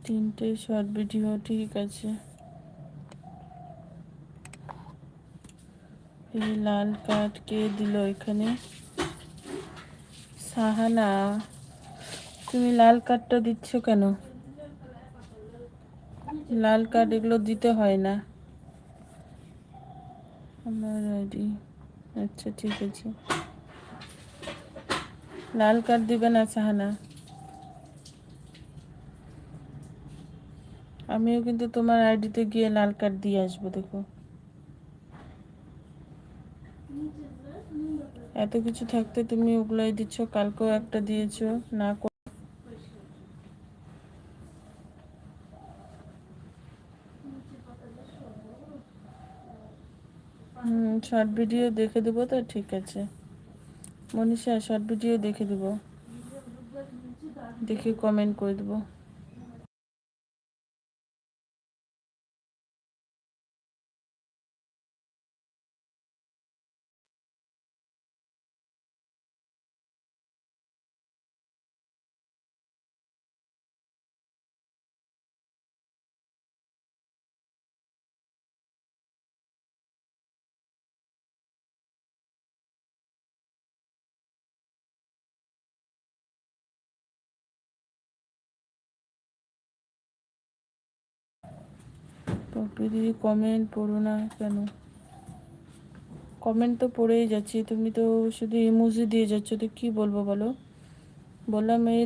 3টে short video, ঠিক আছে। এই লাল কার্ড কে দিল এখানে? সাহানা, তুমি লাল কার্ডটা দিচ্ছ কেন? লাল কার্ড এগুলো দিতে হয় না। আমার আইডি, আচ্ছা ঠিক আছে। লাল কার্ড দিবে না সাহানা। আমিও কিন্তু তোমার আইডিতে গিয়ে লাল কার্ড দিয়ে আসবো, দেখো। এত কিছু থাকতে তুমি ওগুলাই দিচ্ছ, কালকেও একটা দিয়েছো না। শর্ট ভিডিও দেখে দেবো তো, ঠিক আছে মনীষা, শর্ট ভিডিও দেখে দেবো, দেখে কমেন্ট করে দেবো। দিদি কমেন্ট পড়ো না কেন? কমেন্ট তো পড়েই যাচ্ছি, তুমি তো শুধু ইমোজি দিয়ে যাচ্ছ, তো কি বলবো বলো। বললাম এই